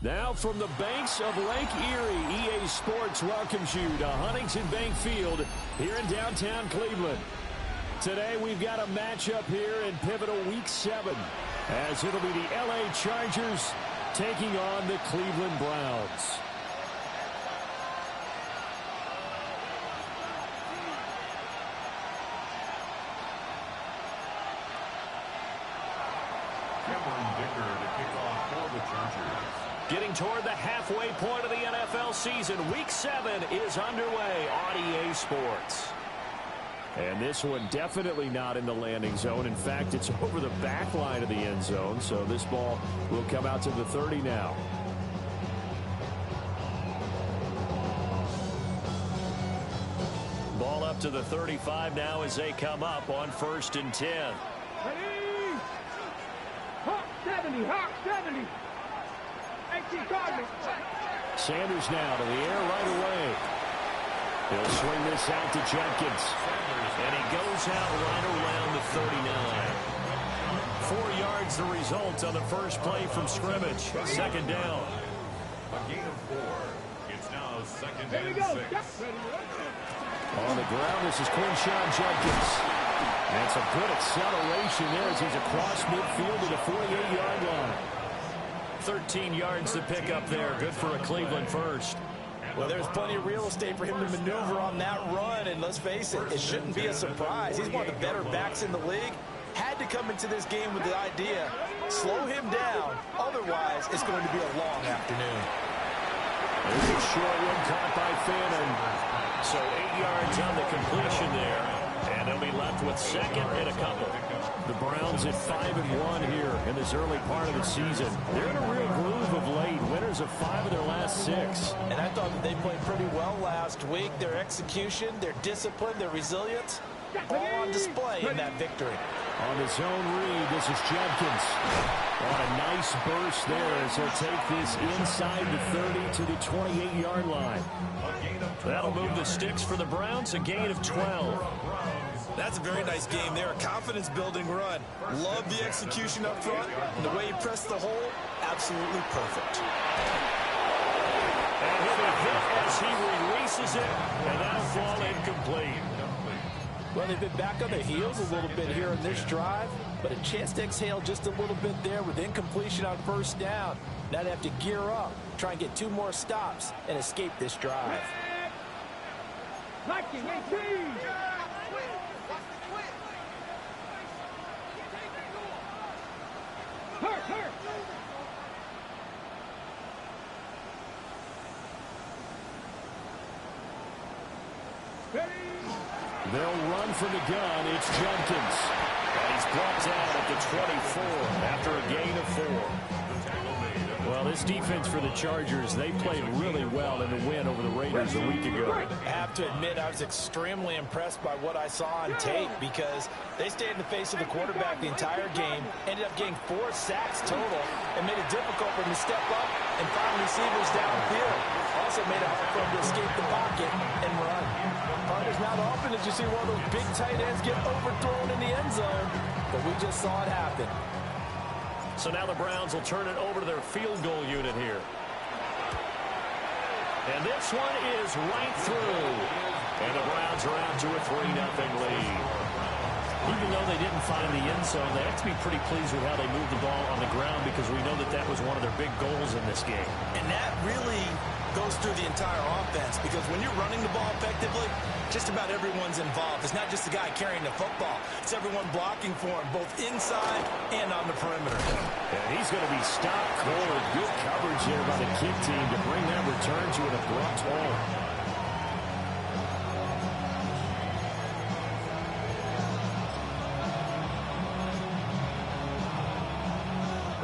Now from the banks of Lake Erie, EA Sports welcomes you to Huntington Bank Field here in downtown Cleveland. Today we've got a matchup here in pivotal Week 7, as it'll be the LA Chargers taking on the Cleveland Browns. Getting toward the halfway point of the NFL season, Week 7 is underway on EA Sports. And this one definitely not in the landing zone. In fact, it's over the back line of the end zone, so this ball will come out to the 30 now. Ball up to the 35 now as they come up on 1st and 10. Ready? Hawk 70, Hawk 70. Sanders now to the air right away. He'll swing this out to Jenkins. And he goes out right around the 39. 4 yards the result on the first play from scrimmage. Second down. A gain of 4. It's now 2nd and 6. On the ground, this is Quinshawn Jenkins. And some good acceleration there as he's across midfield to the 48-yard line. 13 yards to pick up there. Good for a Cleveland first. Well, there's plenty of real estate for him to maneuver on that run, and let's face it, it shouldn't be a surprise. He's one of the better backs in the league. Had to come into this game with the idea, slow him down, otherwise it's going to be a long afternoon. There's a short one caught by Fannin. So 8 yards on the completion there, and they'll be left with second and a couple. The Browns at 5-1 here in this early part of the season. They're in a real groove of late. Winners of 5 of their last 6. And I thought that they played pretty well last week. Their execution, their discipline, their resilience, all on display in that victory. On the zone read, this is Jenkins. On a nice burst there as he'll take this inside the 30 to the 28-yard line. That'll move the sticks for the Browns, a gain of 12. That's a very nice game there. A confidence-building run. Love the execution up front. And the way he pressed the hole, absolutely perfect. And he'll be hit as he releases it, and that'll fall incomplete. Well, they've been back on their heels a little bit here in this drive, but a chance to exhale just a little bit there with incompletion on first down. Now they have to gear up, try and get 2 more stops, and escape this drive. They'll run from the gun. It's Jenkins. And he's brought down at the 24 after a gain of 4. Well, this defense for the Chargers, they played really well in the win over the Raiders a week ago. I have to admit, I was extremely impressed by what I saw on tape because they stayed in the face of the quarterback the entire game, ended up getting 4 sacks total, and made it difficult for him to step up and find receivers downfield. Also made it hard for him to escape the pocket and run. It's not often that you see one of those big tight ends get overthrown in the end zone, but we just saw it happen. So now the Browns will turn it over to their field goal unit here. And this one is right through. And the Browns are out to a 3-0 lead. Even though they didn't find the end zone, they have to be pretty pleased with how they moved the ball on the ground because we know that that was one of their big goals in this game. And that really goes through the entire offense because when you're running the ball effectively, just about everyone's involved. It's not just the guy carrying the football. It's everyone blocking for him, both inside and on the perimeter. And he's going to be stopped cold. Good coverage there by the kick team to bring that return to an abrupt halt.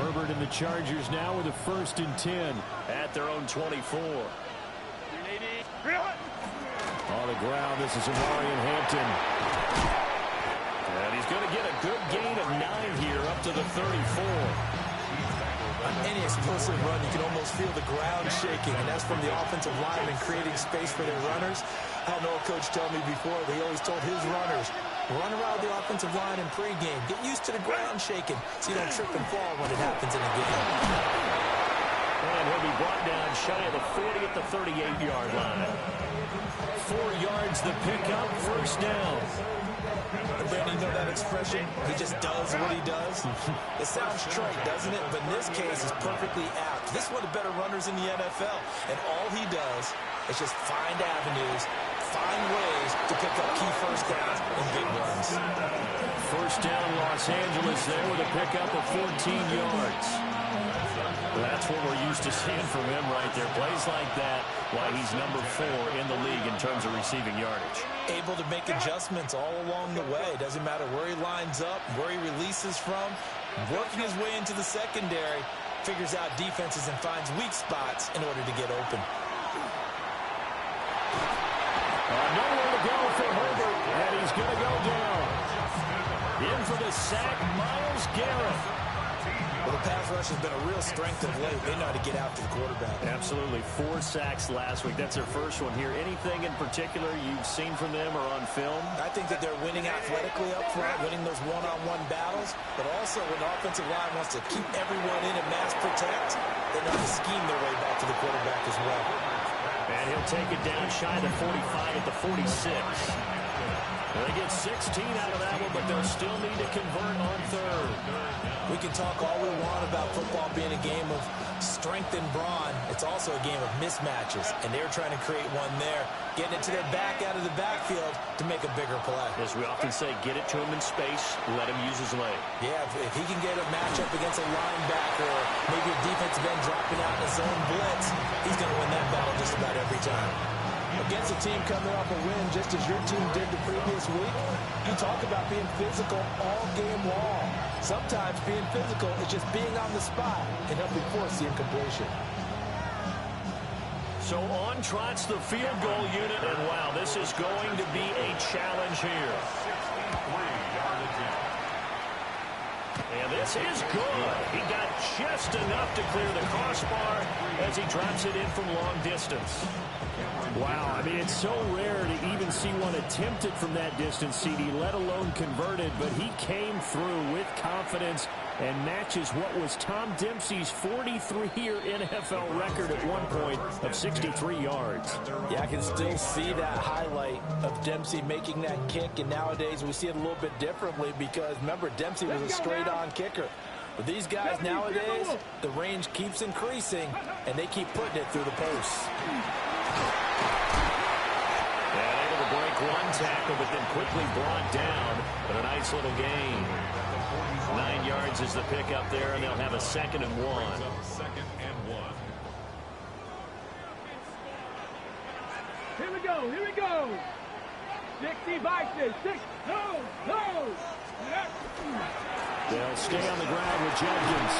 Herbert and the Chargers now with a 1st and 10 at their own 24. On the ground, this is Amarian Hampton. And he's going to get a good gain of 9 here up to the 34. On any explosive run, you can almost feel the ground shaking, and that's from the offensive linemen creating space for their runners. I know a coach told me before that he always told his runners, run around the offensive line in pregame. Get used to the ground shaking so you don't trip and fall when it happens in a game. And he'll be brought down shy of the 40 at the 38-yard line. 4 yards the pickup, first down. Brandon, you know that expression? He just does what he does. It sounds trite, doesn't it? But in this case, it's perfectly apt. This is one of the better runners in the NFL. And all he does is just find avenues, find ways to pick up key first downs and big runs. First down, Los Angeles there with a pickup of 14 yards. That's what we're used to seeing from him right there. Plays like that, why he's number 4 in the league in terms of receiving yardage. Able to make adjustments all along the way. Doesn't matter where he lines up, where he releases from. Working his way into the secondary, figures out defenses and finds weak spots in order to get open. Nowhere to go for Herbert, and he's going to go down. In for the sack, Myles Garrett. Well, the pass rush has been a real strength of late. They know how to get out to the quarterback. Absolutely. 4 sacks last week. That's their first one here. Anything in particular you've seen from them or on film? I think that they're winning athletically up front, winning those one-on-one battles, but also when the offensive line wants to keep everyone in and mass protect, they know how to scheme their way back to the quarterback as well. And he'll take it down shy of the 45 at the 46. They get 16 out of that one, but they'll still need to convert on third. We can talk all we want about football being a game of strength and brawn. It's also a game of mismatches, and they're trying to create one there, getting it to their back out of the backfield to make a bigger play. As we often say, get it to him in space, let him use his leg. Yeah, if he can get a matchup against a linebacker, or maybe a defensive end dropping out in a zone blitz, he's going to win that battle just about every time. Against a team coming off a win just as your team did the previous week, you talk about being physical all game long. Sometimes being physical is just being on the spot and helping force the incompletion. So on trots the field goal unit, and wow, this is going to be a challenge here. And this is good. He got just enough to clear the crossbar as he drops it in from long distance. Wow, I mean, it's so rare to even see one attempted from that distance, CD, let alone converted, but he came through with confidence and matches what was Tom Dempsey's 43-year NFL record at one point of 63 yards. Yeah, I can still see that highlight of Dempsey making that kick, and nowadays we see it a little bit differently because, remember, Dempsey was a straight-on kicker. But these guys nowadays, the range keeps increasing, and they keep putting it through the posts. And able to break one tackle, but then quickly brought down. But a nice little gain. 9 yards is the pickup there, and they'll have a 2nd and 1. Here we go, here we go. 60 vices, 6, no. They'll stay on the ground with Jenkins.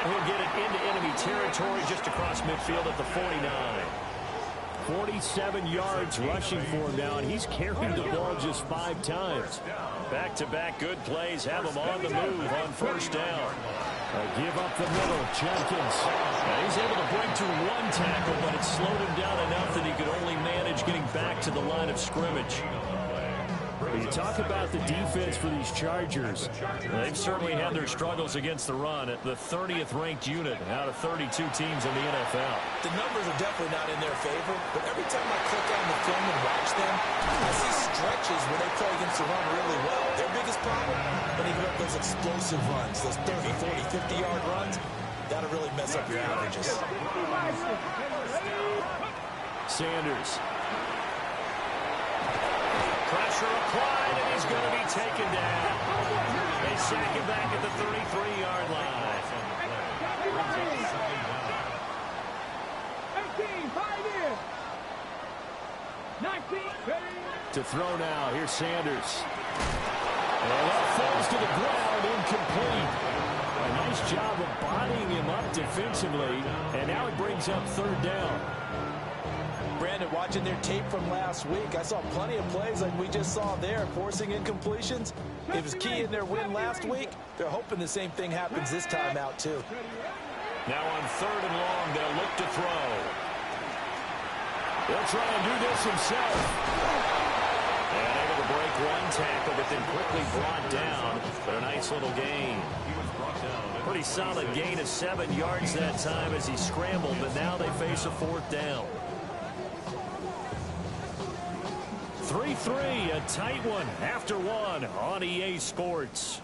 And he'll get it into enemy territory just across midfield at the 49. 47 yards rushing for him now, and he's carried the ball just 5 times. Back-to-back good plays have him on the move on first down. Give up the middle, Jenkins. And he's able to break to one tackle, but it slowed him down enough that he could only manage getting back to the line of scrimmage. You talk about the defense for these Chargers. They've certainly had their struggles against the run at the 30th ranked unit out of 32 teams in the NFL. The numbers are definitely not in their favor, but every time I click on the film and watch them, I see stretches where they play against the run really well. Their biggest problem, when they give up those explosive runs, those 30, 40, 50-yard runs, that'll really mess up your averages. Sanders. Pressure applied, and he's going to be taken down. They sack him back at the 33-yard line. 18, 5 in. 19, ready. To throw now, here's Sanders. And that falls to the ground, incomplete. A nice job of bodying him up defensively, and now it brings up 3rd down. Brandon, watching their tape from last week, I saw plenty of plays like we just saw there, forcing incompletions. It was key in their win last week. They're hoping the same thing happens this time out, too. Now on 3rd and long, they'll look to throw. He'll try and do this himself. And able to break one tackle, but then quickly brought down. But a nice little gain. Pretty solid gain of 7 yards that time as he scrambled, but now they face a 4th down. 3-3, a tight one after one on EA Sports.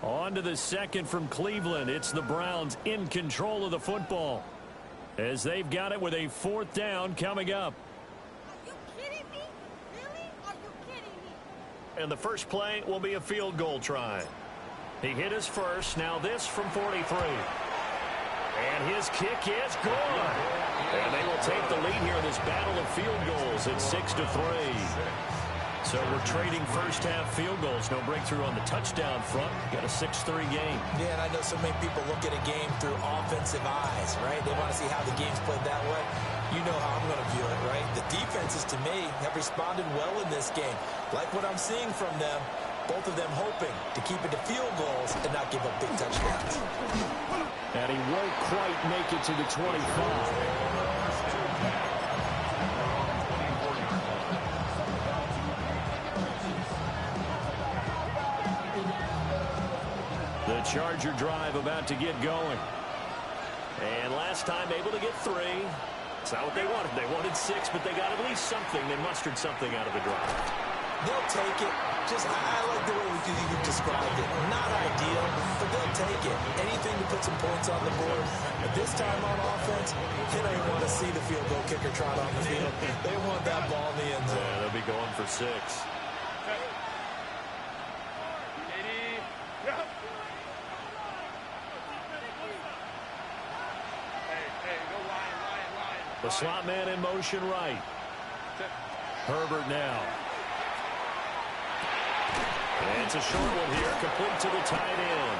On to the second from Cleveland. It's the Browns in control of the football as they've got it with a 4th down coming up. Are you kidding me? Really? Are you kidding me? And the first play will be a field goal try. He hit his first. Now this from 43. And his kick is good. And they will take the lead here in this battle of field goals at 6-3. So we're trading first-half field goals. No breakthrough on the touchdown front. Got a 6-3 game. Yeah, and I know so many people look at a game through offensive eyes, right? They want to see how the game's played that way. You know how I'm going to view it, right? The defenses, to me, have responded well in this game. Like what I'm seeing from them, both of them hoping to keep it to field goals and not give up big touchdowns. And he won't quite make it to the 25. The Charger drive about to get going. And last time able to get 3. It's not what they wanted. They wanted 6, but they got at least something. They mustered something out of the drive. They'll take it. I like the way you described it. Not ideal, but they'll take it. Anything to put some points on the board. But this time on offense, they don't even want to see the field goal kicker trot on the field. They want that ball in the end zone. Yeah, they'll be going for 6. The slot man in motion right. Herbert now. And it's a short one here, complete to the tight end.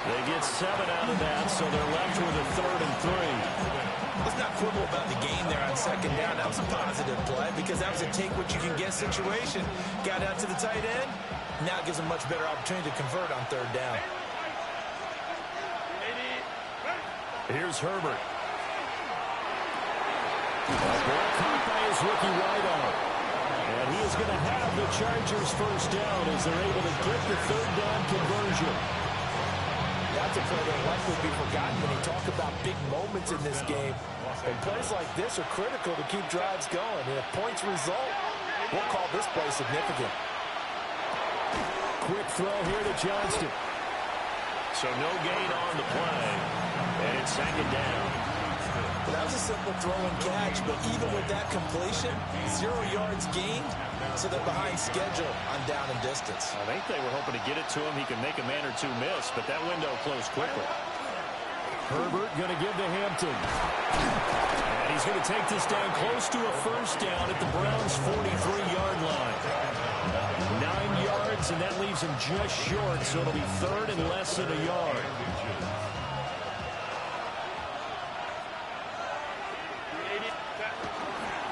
They get 7 out of that, so they're left with a 3rd and 3. Let's not quibble about the gain there on 2nd down. That was a positive play because that was a take-what-you-can-get situation. Got out to the tight end. Now gives them much better opportunity to convert on 3rd down. Here's Herbert. Ball caught by his rookie wideout. And he is going to have the Chargers first down as they're able to get the 3rd down conversion. That's a play that will likely be forgotten when you talk about big moments in this game. And plays like this are critical to keep drives going. And if points result, we'll call this play significant. Quick throw here to Johnston. So no gain on the play. And it's 2nd down. That was a simple throw and catch, but even with that completion, 0 yards gained, so they're behind schedule on down and distance. I think they were hoping to get it to him. He can make a man or two miss, but that window closed quickly. Herbert going to give to Hampton. And he's going to take this down close to a first down at the Browns' 43-yard line. 9 yards, and that leaves him just short, so it'll be 3rd and less than a yard.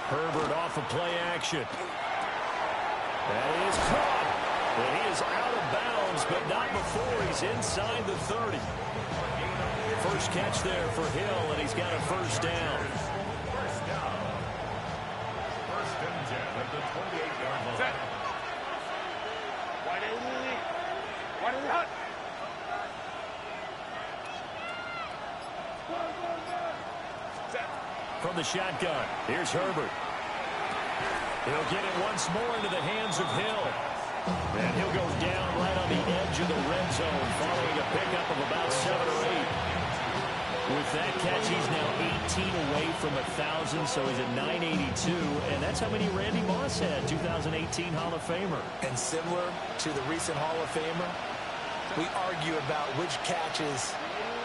Herbert off of play action. That is caught. And he is out of bounds, but not before he's inside the 30. First catch there for Hill, and he's got a first down. First and 10 at the 28-yard line. Wide out. From the shotgun, here's Herbert. He'll get it once more into the hands of Hill. And he'll go down right on the edge of the red zone following a pickup of about 7 or 8. With that catch, he's now 18 away from 1,000, so he's at 982. And that's how many Randy Moss had, 2018 Hall of Famer. And similar to the recent Hall of Famer, we argue about which catches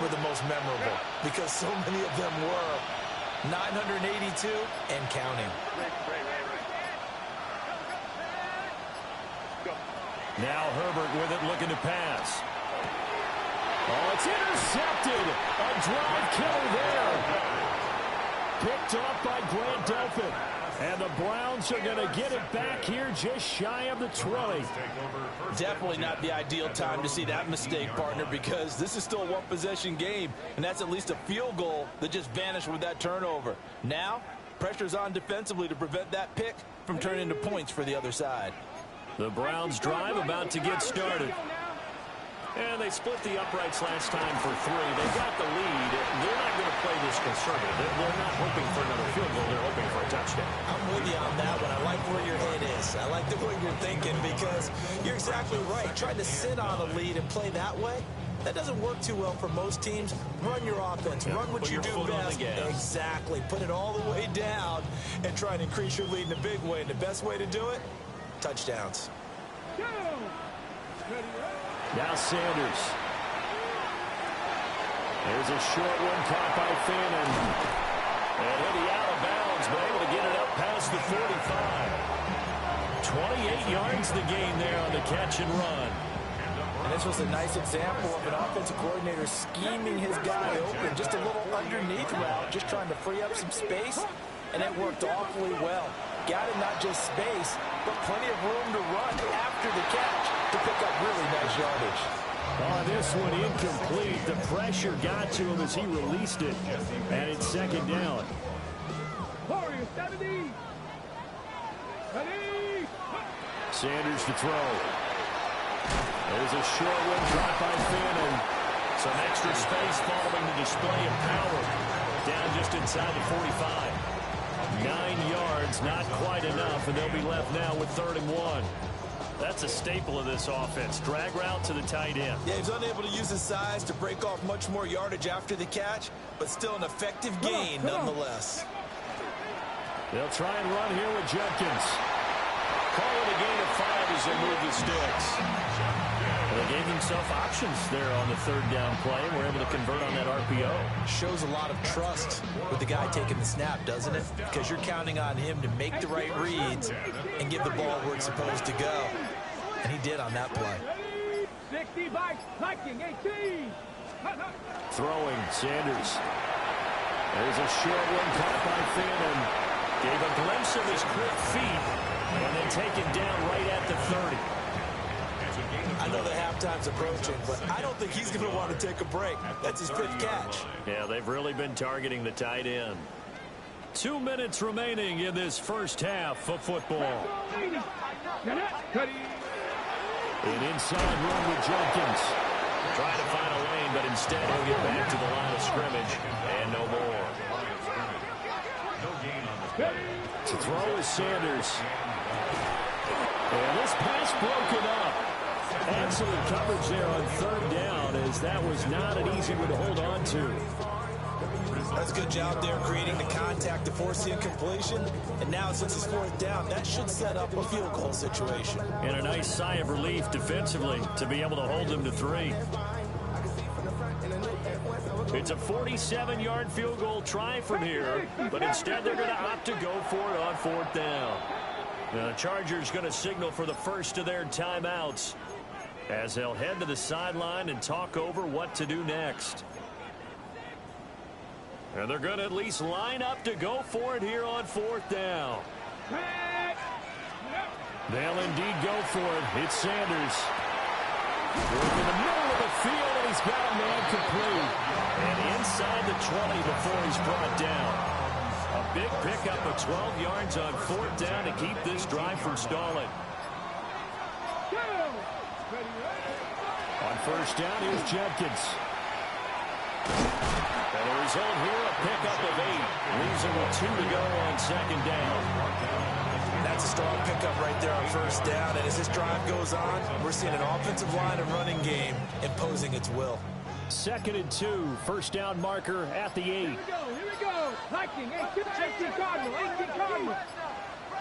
were the most memorable because so many of them were. 982 and counting. Now Herbert with it, looking to pass. Oh, it's intercepted. A drive killer there. Picked off by Grant Delpit. And the Browns are going to get it back here just shy of the 20. Definitely not the ideal time to see that mistake, partner, because this is still a one-possession game, and that's at least a field goal that just vanished with that turnover. Now, Pressure's on defensively to prevent that pick from turning into points for the other side. The Browns drive about to get started. And they split the uprights last time for 3. They got the lead. They're not going to play this conservative. They're not hoping for another field goal. They're hoping for a touchdown. I'm with you on that one. I like where your head is. I like the way you're thinking because you're exactly right. Trying to sit on a lead and play that way, that doesn't work too well for most teams. Run your offense. Run what you do best. Exactly. Put it all the way down and try and increase your lead in a big way. And the best way to do it, touchdowns. Now Sanders. There's a short one caught by Fannin. And he'll be out of bounds, but able to get it up past the 45. 28 yards the gain there on the catch and run. And this was a nice example of an offensive coordinator scheming his guy open. Just a little underneath route, just trying to free up some space. And it worked awfully well. Got him not just space, but plenty of room to run after the catch to pick up really nice yardage. Oh, this one incomplete. The pressure got to him as he released it. And it's second down. Warriors 70. Ready. Sanders to throw. There's a short one dropped by Fannin. Some extra space following the display of power. Down just inside the 45. 9 yards, not quite enough, and they'll be left now with 3rd and 1. That's a staple of this offense. Drag route to the tight end. Yeah, he's unable to use his size to break off much more yardage after the catch, but still an effective gain nonetheless. They'll try and run here with Jenkins. Call it a gain of 5 as they move the sticks. They gave themselves options there on the 3rd down play and were able to convert on that RPO. Shows a lot of trust with the guy taking the snap, doesn't it? Because you're counting on him to make the right reads and give the ball where it's supposed to go. And he did on that play. 60 by hiking 18. Throwing, Sanders. There's a short one caught by Fannin. Gave a glimpse of his quick feet and then taken down right at the 30. I know the halftime's approaching, but I don't think he's going to want to take a break. That's his 5th catch. Yeah, they've really been targeting the tight end. 2 minutes remaining in this first half of football. An inside run with Jenkins. Trying to find a lane, but instead he'll get back to the line of scrimmage. And no more. To throw is Sanders. And this pass broken up. Excellent coverage there on 3rd down, as that was not an easy one to hold on to. That's a good job there creating the contact to force the incompletion. And now since it's 4th down, that should set up a field goal situation. And a nice sigh of relief defensively to be able to hold them to 3. It's a 47-yard field goal try from here, but instead they're going to opt to go for it on 4th down. Now the Chargers going to signal for the first of their timeouts as they'll head to the sideline and talk over what to do next. And they're going to at least line up to go for it here on 4th down. They'll indeed go for it. It's Sanders. Working in the middle of the field, and he's got a man complete. And inside the 20 before he's brought down. A big pickup of 12 yards on 4th down to keep this drive from stalling. On 1st down, here's Jenkins. And the result here, a pickup of 8. Leaves him with 2 to go on 2nd down. That's a strong pickup right there on 1st down. And as this drive goes on, we're seeing an offensive line and running game imposing its will. 2nd and 2. 1st down marker at the 8. Here we go. Hiking 18 Cardinal. 18 Cardinal.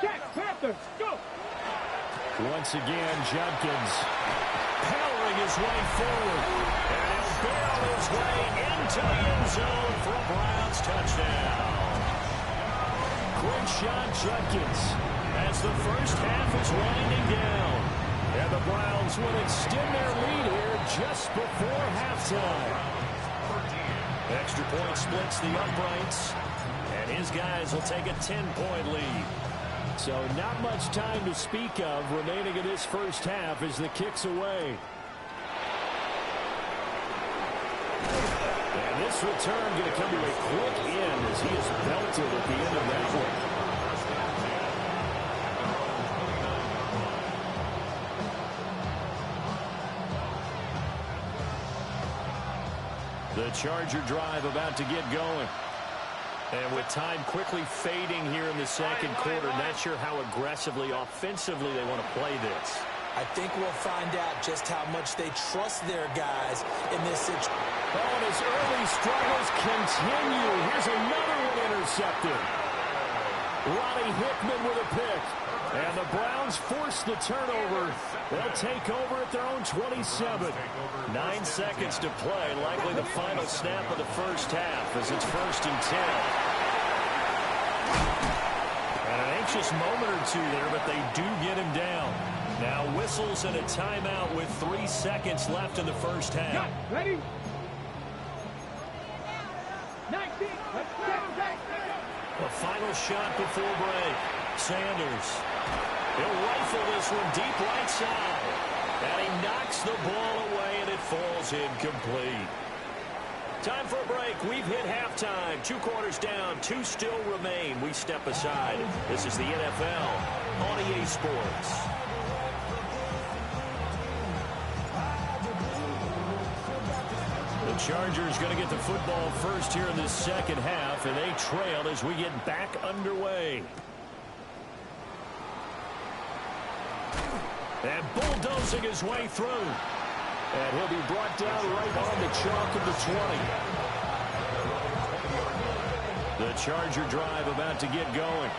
Check, Panther, go. Once again, Jenkins powering his way forward. And he'll barrel his way into the end zone for a Browns touchdown. Quinshon Judkins as the first half is winding down. And the Browns will extend their lead here just before halftime. Extra point splits the uprights. And his guys will take a 10-point lead. So not much time to speak of remaining in this first half as the kick's away. And this return going to come to a quick end as he is belted it at the end of that one. The Charger drive about to get going. And with time quickly fading here in the second quarter, not sure how aggressively, offensively they want to play this. I think we'll find out just how much they trust their guys in this situation. Oh, and his early struggles continue. Here's another one intercepted. Ronnie Hickman with a pick. And the Browns force the turnover. They'll take over at their own 27. 9 seconds to play, likely the final snap of the first half as it's 1st and 10. And an anxious moment or two there, but they do get him down. Now whistles and a timeout with 3 seconds left in the first half. Ready? 19. A final shot before break. Sanders. He'll rifle this one deep right side. And he knocks the ball away, and it falls incomplete. Time for a break. We've hit halftime. 2 quarters down. 2 still remain. We step aside. This is the NFL on EA Sports. The Chargers going to get the football first here in this second half, and they trail as we get back underway. And bulldozing his way through. And he'll be brought down right on the chalk of the 20. The Charger drive about to get going.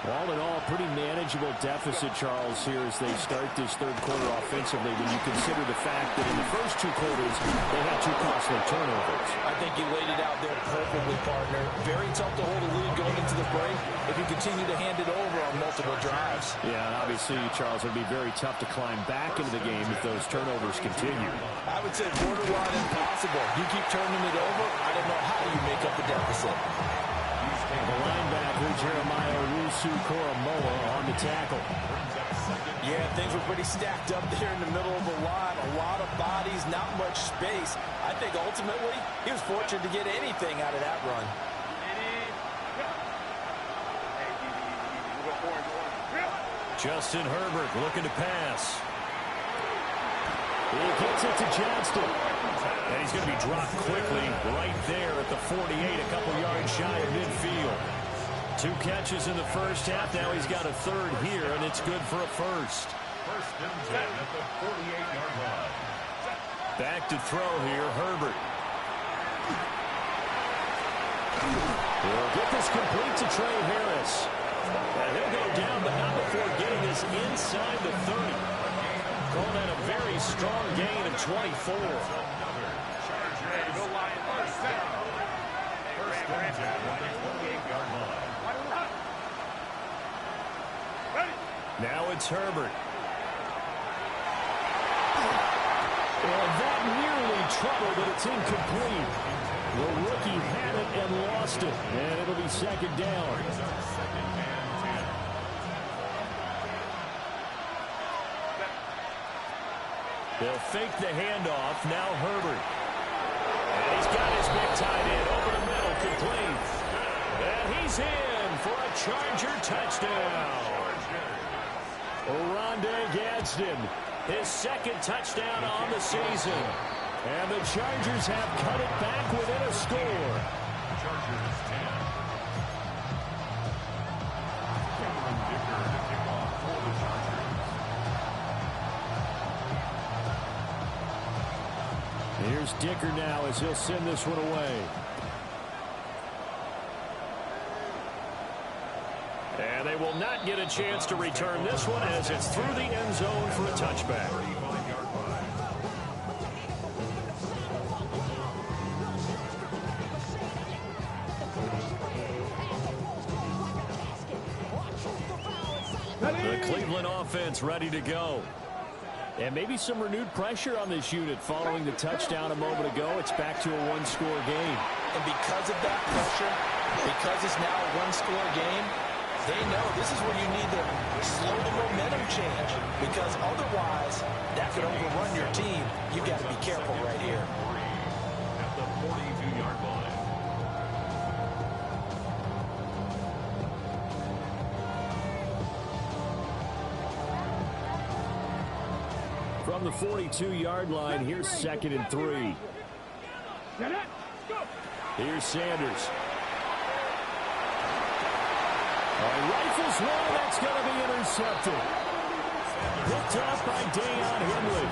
All in all, pretty manageable deficit, Charles, here as they start this third quarter offensively when you consider the fact that in the first 2 quarters, they had 2 costly turnovers. I think you laid it out there perfectly, partner. Very tough to hold a lead going into the break if you continue to hand it over on multiple drives. Yeah, and obviously, Charles, it would be very tough to climb back into the game if those turnovers continue. I would say borderline impossible. You keep turning it over, I don't know how you make up the deficit. The linebacker, Jeremiah Owusu-Koramoah, on the tackle. Yeah, things were pretty stacked up there in the middle of the line. A lot of bodies, not much space. I think ultimately he was fortunate to get anything out of that run. Justin Herbert looking to pass. He gets it to Johnston. And he's going to be dropped quickly right there at the 48, a couple yards shy of midfield. 2 catches in the first half. Now he's got a third here, and it's good for a first. 1st and 10 at the 48-yard line. Back to throw here, Herbert. He'll get this complete to Trey Harris. And he'll go down, but not before getting this inside the 30. Calling that a very strong gain of 24. Now it's Herbert. And that nearly trouble, but it's incomplete. The rookie had it and lost it. And it'll be 2nd down. They'll fake the handoff. Now Herbert. And he's got his big tight end over the middle, complete. And he's in for a Charger touchdown. Oronde Gadsden, his 2nd touchdown on the season. And the Chargers have cut it back within a score. Chargers 10. Cameron Dicker to kick off for the Chargers. Here's Dicker now as he'll send this one away. And they will not get a chance to return this one as it's through the end zone for a touchback. 35-yard line. The Cleveland offense ready to go. And maybe some renewed pressure on this unit following the touchdown a moment ago. It's back to a 1-score game. And because of that pressure, because it's now a 1-score game, they know this is where you need to slow the momentum change. Because otherwise, that could overrun your team. You've got to be careful right here. At the 42-yard line. from the 42-yard line. Here's 2nd and 3. Here's Sanders. Rifles one. That's going to be intercepted. Picked off by Deion Henley.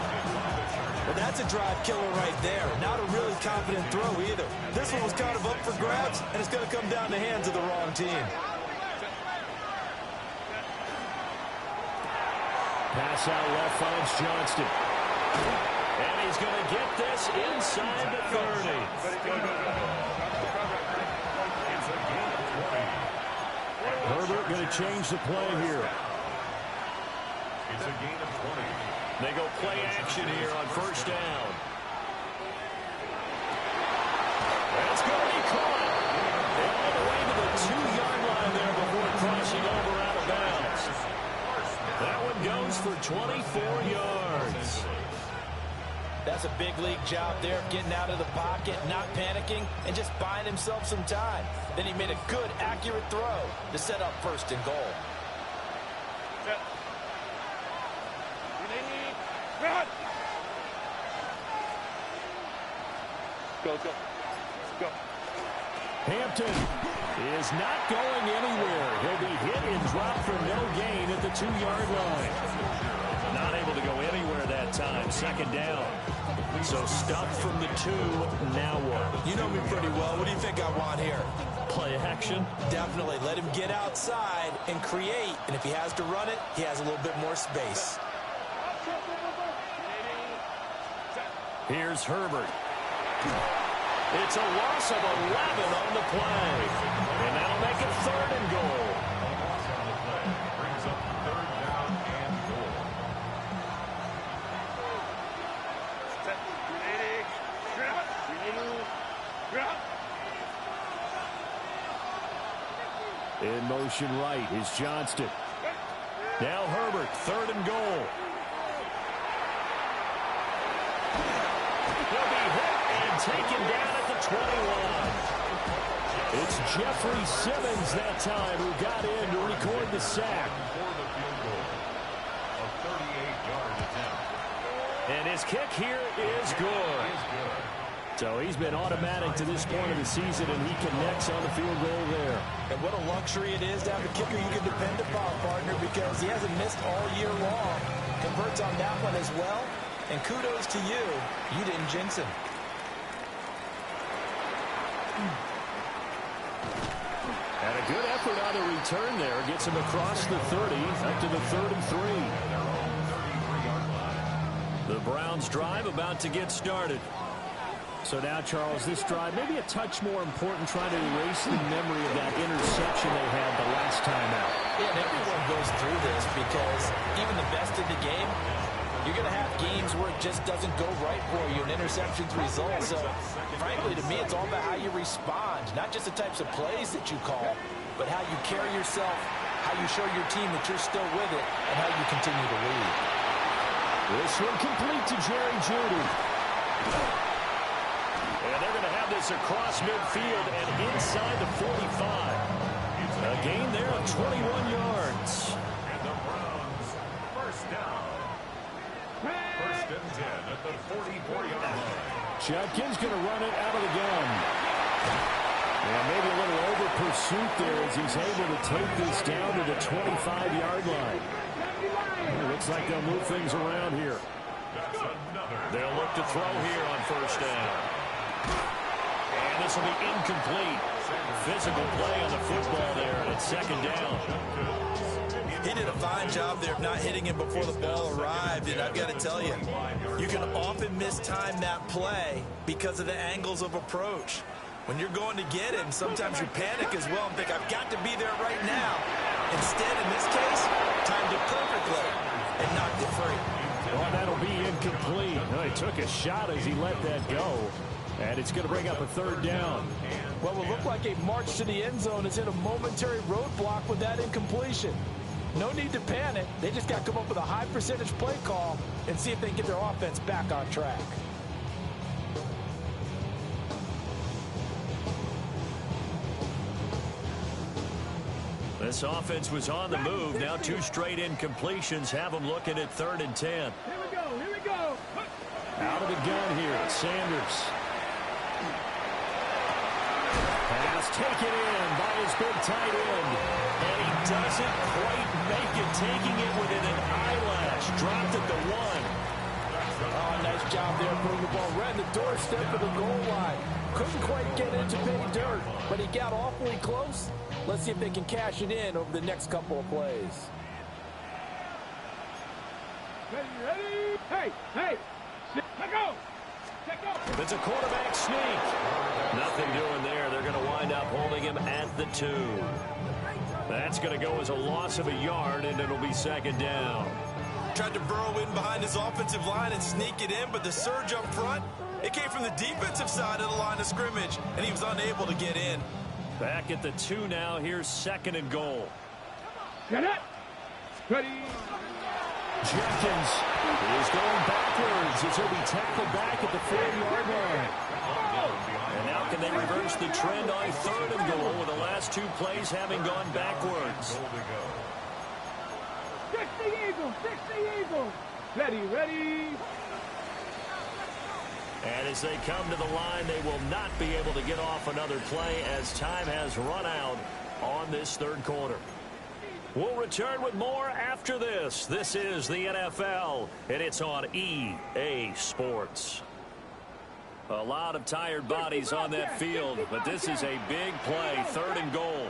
Well, that's a drive killer right there. Not a really confident throw either. This one was kind of up for grabs, and it's going to come down the hands of the wrong team. Pass out left finds Johnston. And he's going to get this inside the 30. Herbert going to change the play here. It's a gain of 20. They go play action here on first down. That's going to be caught. All the way to the 2-yard line there before crossing over out of bounds. That one goes for 24 yards. That's a big league job there of getting out of the pocket, not panicking, and just buying himself some time. Then he made a good, accurate throw to set up 1st and goal. Go. Hampton is not going anywhere. He'll be hit and dropped for no gain at the 2-yard line. Not able to go anywhere that time. 2nd down. So stuffed from the 2. Now what? You know me pretty well. What do you think I want here? Play action? Definitely. Let him get outside and create. And if he has to run it, he has a little bit more space. Here's Herbert. It's a loss of 11 on the play. And that'll make it 3rd and goal. Brings up 3rd down and goal. In motion right is Johnston. Now Herbert, 3rd and goal. He'll be hit and taken down at the 21. It's Jeffrey Simmons that time who got in to record the sack. For the field goal. A 38-yard attempt. And his kick here is good. So he's been automatic to this point of the season, and he connects on the field goal there. And what a luxury it is to have a kicker you can depend upon, partner, because he hasn't missed all year long. Converts on that one as well. And kudos to you. You didn't jinx him. And a good effort on the return there. Gets him across the 30, up to the 3rd and 3. The Browns drive about to get started. So now, Charles, this drive may be a touch more important, trying to erase the memory of that interception they had the last time out. Yeah, and everyone goes through this because even the best in the game, you're going to have games where it just doesn't go right for you, and interceptions result. So, frankly, to me, it's all about how you respond, not just the types of plays that you call, but how you carry yourself, how you show your team that you're still with it, and how you continue to lead. This one complete to Jerry Jeudy. And they're going to have this across midfield and inside the 45. A gain there of 21 yards. And the Browns, 1st down. 1st and 10 at the 44-yard line. Judkins going to run it out of the gun. And maybe a little over pursuit there as he's able to take this down to the 25-yard line. It looks like they'll move things around here. That's another. They'll look to throw here on 1st down. And this will be incomplete. Physical play on the football there, and it's 2nd down. He did a fine job there of not hitting him before the ball arrived, and I've got to tell you, you can often mistime that play because of the angles of approach. When you're going to get him, sometimes you panic as well and think, I've got to be there right now. Instead, in this case, timed it perfectly and knocked it free. Well, that'll be incomplete. Well, he took a shot as he let that go. And it's going to bring up a 3rd down. Well, it looked like a march to the end zone has hit a momentary roadblock with that incompletion. No need to panic. They just got to come up with a high percentage play call and see if they can get their offense back on track. This offense was on the move. Now 2 straight incompletions have them looking at 3rd and 10. Here we go. Out of the gun here, Sanders. Pass taken in by his big tight end. And he doesn't quite make it, taking it within an eyelash. Dropped at the 1. Oh, nice job there putting the ball right in the doorstep of the goal line. Couldn't quite get it to pay dirt, but he got awfully close. Let's see if they can cash it in over the next couple of plays. Ready? Hey! Let go! It's a quarterback sneak. Nothing doing there. They're going to wind up holding him at the 2. That's going to go as a loss of a yard, and it'll be second down. Tried to burrow in behind his offensive line and sneak it in, but the surge up front, it came from the defensive side of the line of scrimmage, and he was unable to get in. Back at the 2 now. Here's second and goal. Get it! Ready? Jenkins is going backwards as he'll be tackled back at the 4-yard line. And now can they reverse the trend on third and goal with the last 2 plays having gone backwards? 60 Eagles! Ready? And as they come to the line, they will not be able to get off another play as time has run out on this third quarter. We'll return with more after this. This is the NFL, and it's on EA Sports. A lot of tired bodies on that field, but this is a big play, third and goal.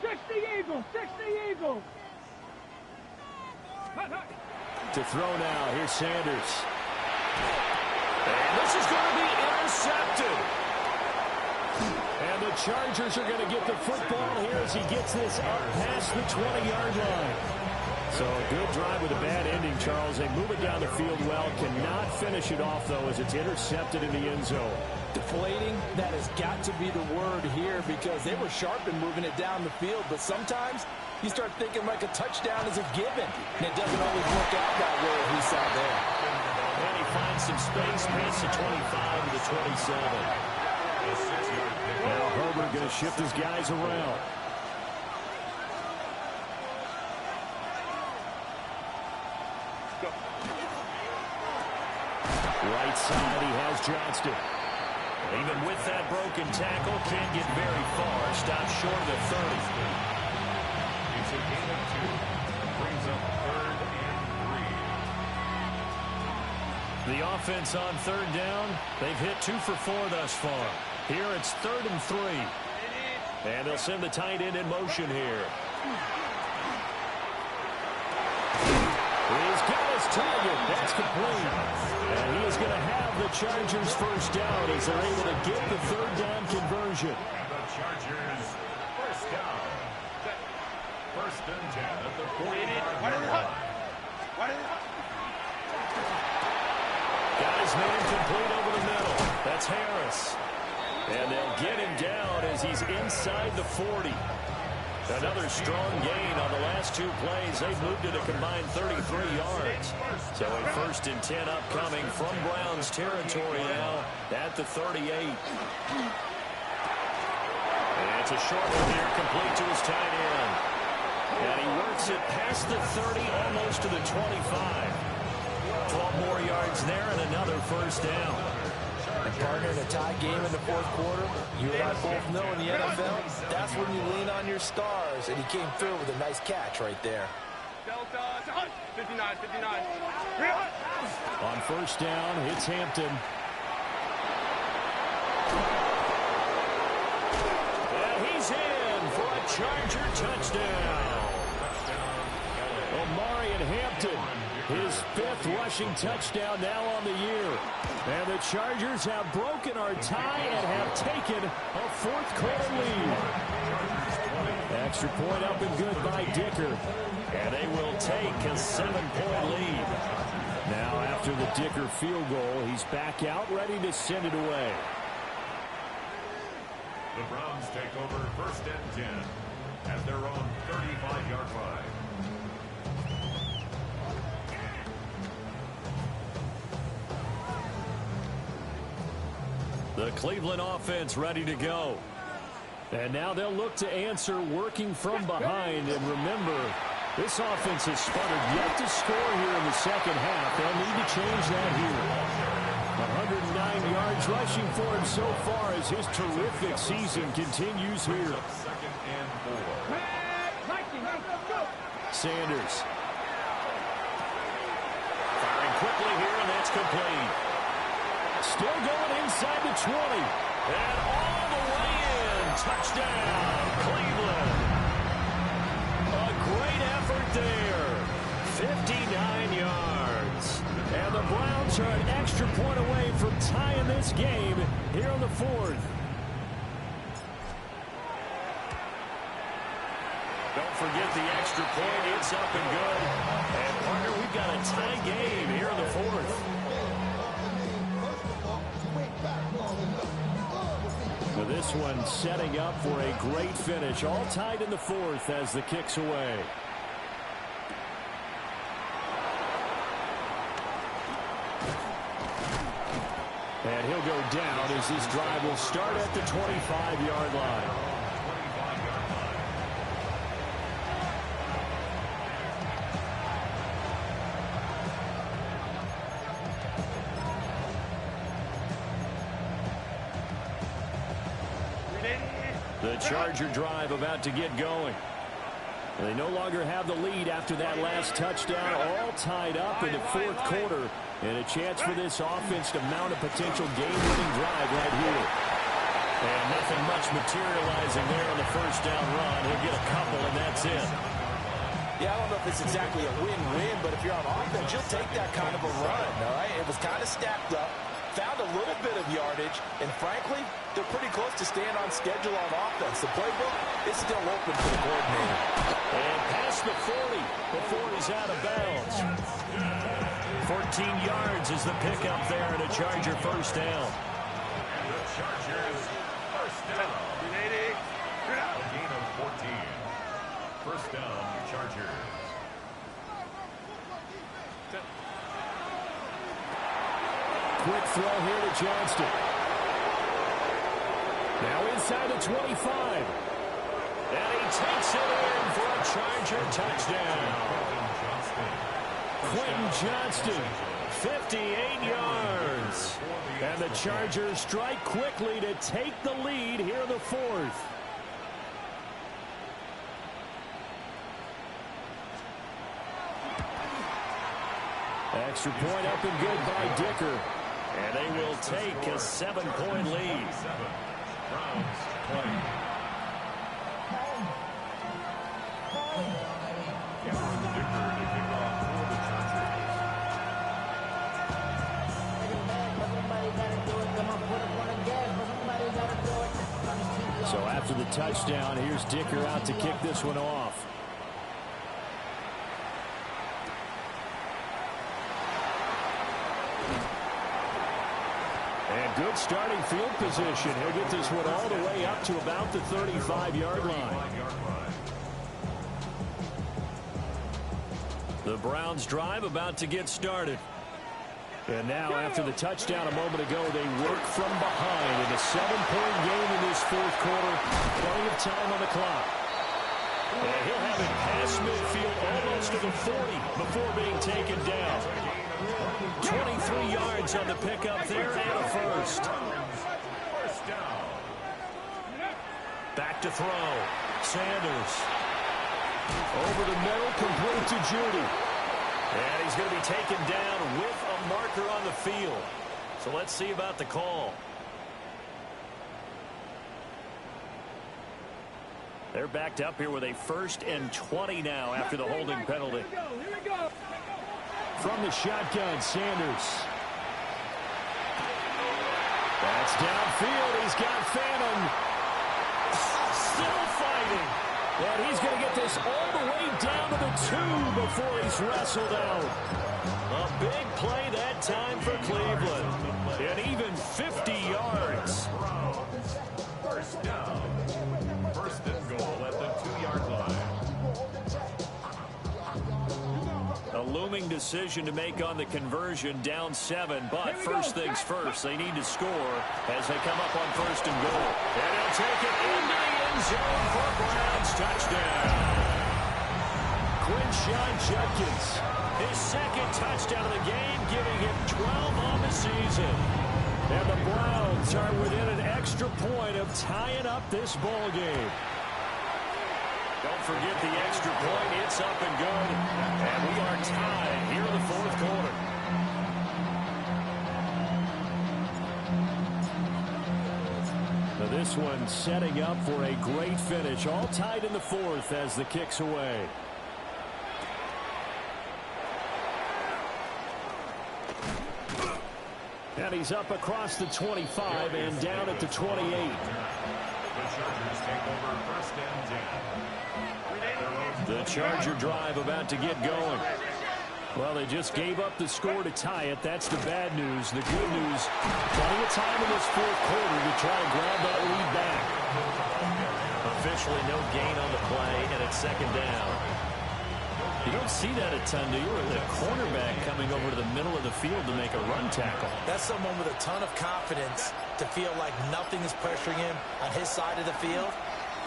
60 Eagles! To throw now, here's Sanders. And this is going to be intercepted. And the Chargers are going to get the football here as he gets this up past the 20-yard line. So a good drive with a bad ending, Charles. They move it down the field well. Cannot finish it off, though, as it's intercepted in the end zone. Deflating, that has got to be the word here because they were sharp in moving it down the field. But sometimes you start thinking like a touchdown is a given. And it doesn't always work out that way as we saw there. And he finds some space past the 25 to the 27. Now Herbert going to shift his guys around. Right side, he has Johnston. Even with that broken tackle, can't get very far. Stops short of the 30. It's a gain of 2. Brings up third and 3. The offense on third down, they've hit 2 for 4 thus far. Here it's third and 3. And they'll send the tight end in motion here. He's got his target. That's complete. And he is going to have the Chargers first down as they're able to get the third down conversion. And the Chargers first down. First and 10 at the 40-yard line. Got his man complete over the middle. That's Harris. And they'll get him down as he's inside the 40. Another strong gain on the last 2 plays. They've moved it a combined 33 yards. So a first and 10 upcoming from Browns territory now at the 38. And it's a short one here, complete to his tight end. And he works it past the 30, almost to the 25. 12 more yards there and another first down. And partner, in a tie game in the fourth quarter, you and I both know in the NFL, that's when you lean on your stars, and he came through with a nice catch right there. 59. On first down, it's Hampton. And he's in for a Charger touchdown. Omarion Hampton, his 5th rushing touchdown now on the year. And the Chargers have broken our tie and have taken a fourth quarter lead. Extra point up and good by Dicker. And they will take a 7-point lead. Now after the Dicker field goal, he's back out ready to send it away. The Browns take over first and 10 at their own 35-yard line. The Cleveland offense ready to go. And now they'll look to answer working from behind. And remember, this offense has sputtered yet to score here in the second half. They'll need to change that here. rushing for him so far as his terrific season continues here. Second and 4. Sanders. Firing quickly here, and that's complete. Still going inside the 20. And all the way in. Touchdown, Cleveland. A great effort there. 59 yards. And the Browns are an extra point away from tying this game here on the 4th. Don't forget the extra point. It's up and good. And, partner, we've got a tie game here in the 4th. With this one setting up for a great finish. All tied in the 4th as the kick's away. And he'll go down as this drive will start at the 25-yard line. The Charger drive about to get going. They no longer have the lead after that last touchdown, all tied up in the 4th quarter. And a chance for this offense to mount a potential game-winning drive right here. And nothing much materializing there on the first down run. He'll get a couple, and that's it. Yeah, I don't know if it's exactly a win-win, but if you're on offense, you'll take that kind of a run, all right? It was kind of stacked up, found a little bit of yardage, and frankly, they're pretty close to staying on schedule on offense. The playbook is still open for the coordinator. And past the 40 before he's out of bounds. 14 yards is the pickup there, and a Charger first down. And the Chargers first down. A gain of 14. First down, Chargers. Quick throw here to Johnston. Now inside the 25. And he takes it in for a Charger touchdown. Quentin Johnston, 58 yards. And the Chargers strike quickly to take the lead here in the 4th. Extra point up and good by Dicker. And they will take a 7-point lead. Browns 20. So after the touchdown, here's Dicker out to kick this one off. And good starting field position. He'll get this one all the way up to about the 35-yard line. The Browns drive about to get started. And now, after the touchdown a moment ago, they work from behind in a 7-point game in this 4th quarter. Plenty of time on the clock. And he'll have it past midfield almost to the 40 before being taken down. 23 yards on the pickup there and a first. Back to throw. Sanders. Over the middle, complete to Judy. And he's going to be taken down with a marker on the field. So let's see about the call. They're backed up here with a 1st and 20 now after the holding penalty. From the shotgun, Sanders. That's downfield. He's got Phantom. Still fighting. And he's going to get this all the way down to the 2 before he's wrestled out. A big play that time for Cleveland. And even 50 yards. First down. First and goal at the 2-yard line. A looming decision to make on the conversion, down 7. But first things first, they need to score as they come up on 1st and goal. And he'll take it into the end zone for a Browns touchdown. Quinshon Judkins, his 2nd touchdown of the game, giving him 12 on the season. And the Browns are within an extra point of tying up this ball game. Don't forget the extra point. It's up and good. And we are tied here in the fourth quarter. Now this one setting up for a great finish. All tied in the fourth as the kick's away. And he's up across the 25 and down at the 28. The Chargers take over first and 10. The Charger drive about to get going. Well, they just gave up the score to tie it. That's the bad news. The good news, plenty of time in this fourth quarter to try and grab that lead back. Officially no gain on the play, and it's second down. You don't see that a ton, do you? Or the cornerback coming over to the middle of the field to make a run tackle. That's someone with a ton of confidence to feel like nothing is pressuring him on his side of the field.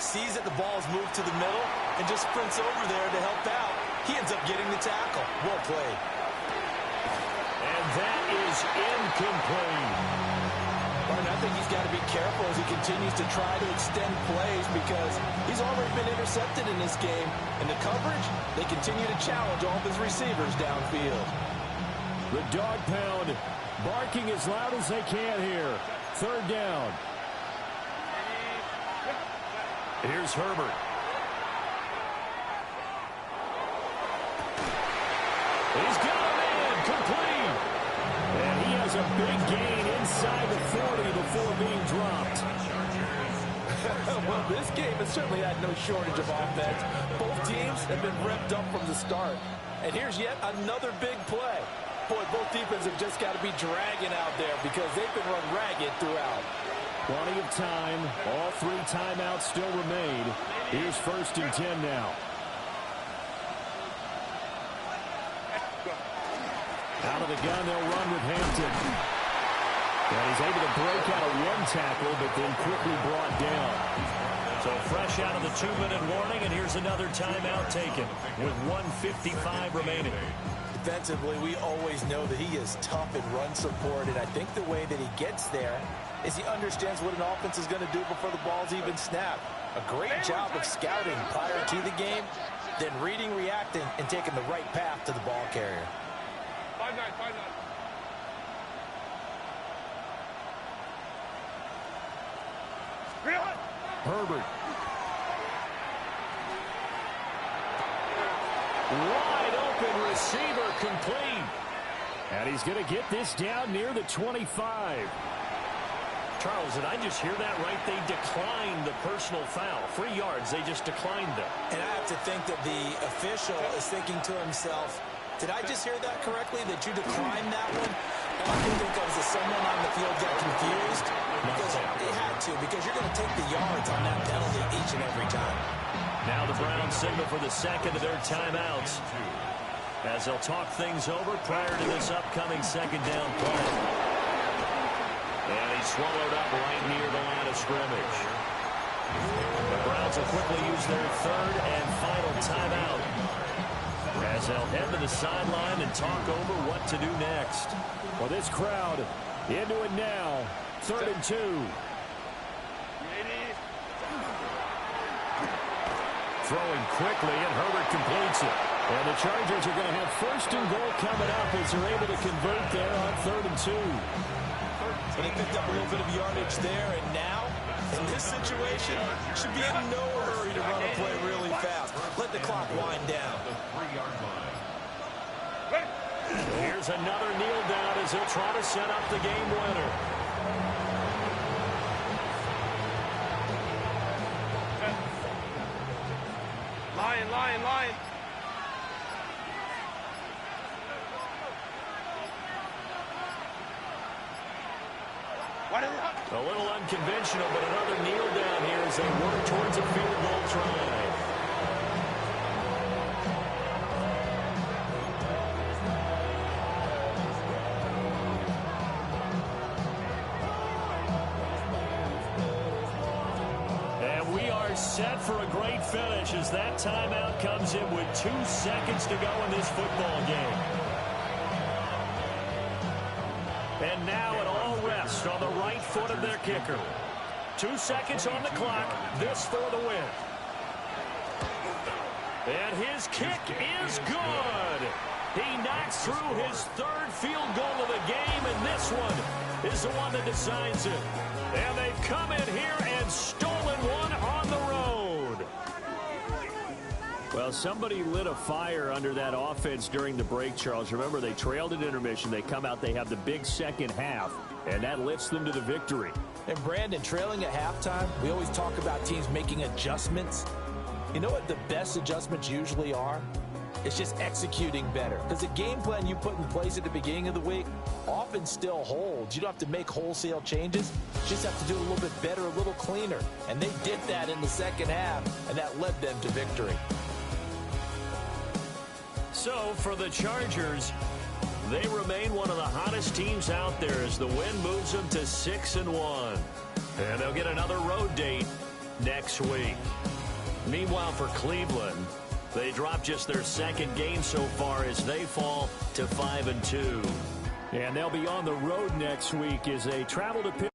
Sees that the ball's moved to the middle and just sprints over there to help out. He ends up getting the tackle. Well played. And that is incomplete. Martin, I think he's got to be careful as he continues to try to extend plays because he's already been intercepted in this game. And the coverage, they continue to challenge all of his receivers downfield. The dog pound barking as loud as they can here. Third down. Here's Herbert. He's got him in, complete. And he has a big gain inside the 40 before being dropped. Well, this game has certainly had no shortage of offense. Both teams have been revved up from the start. And here's yet another big play. Boy, both defenses have just got to be dragging out there because they've been run ragged throughout. Plenty of time. All three timeouts still remain. Here's first and 10 now. Out of the gun, they'll run with Hampton. And he's able to break out of one tackle, but then quickly brought down. So fresh out of the 2-minute warning, and here's another timeout taken with 1:55 remaining. Defensively, we always know that he is tough in run support, and I think the way that he gets there is he understands what an offense is going to do before the ball's even snapped. A great job of scouting prior to the game, then reading, reacting, and taking the right path to the ball carrier. 5-9. Herbert. Wide open receiver complete. And he's going to get this down near the 25. Charles, did I just hear that right? They declined the personal foul. 3 yards, they just declined them. And I have to think that the official is thinking to himself, did I just hear that correctly, that you declined that one? All I can think of is that someone on the field got confused because they had to, because you're going to take the yards on that penalty each and every time. Now the Browns signal for the second of their timeouts as they'll talk things over prior to this upcoming second down play. And he's swallowed up right near the line of scrimmage. The Browns will quickly use their third and final timeout as they'll head to the sideline and talk over what to do next. Well, this crowd into it now. 3rd and 2. Throwing quickly, and Herbert completes it. And the Chargers are going to have first and goal coming up as they're able to convert there on 3rd and 2. So they picked up a little bit of yardage there, and now, in this situation, should be in no hurry to run a play really fast. Let the clock wind down. Here's another kneel down as he'll try to set up the game winner. Lion. A little unconventional, but another kneel down here as they work towards a field goal try. And we are set for a great finish as that timeout comes in with 2 seconds to go in this football game. And now it all rests on the right foot of their kicker. 2 seconds on the clock. This for the win. And his kick is good. He knocks through his third field goal of the game, and this one is the one that decides it. And they've come in here and stolen one on the road. Well, somebody lit a fire under that offense during the break, Charles. Remember, they trailed at intermission. They come out, they have the big second half, and that lifts them to the victory. And Brandon, trailing at halftime, we always talk about teams making adjustments. You know what the best adjustments usually are? It's just executing better. Because the game plan you put in place at the beginning of the week often still holds. You don't have to make wholesale changes. You just have to do a little bit better, a little cleaner. And they did that in the second half, and that led them to victory. So, for the Chargers, they remain one of the hottest teams out there as the win moves them to 6-1. And they'll get another road date next week. Meanwhile, for Cleveland, they drop just their second game so far as they fall to 5-2. And they'll be on the road next week as they travel to Pittsburgh.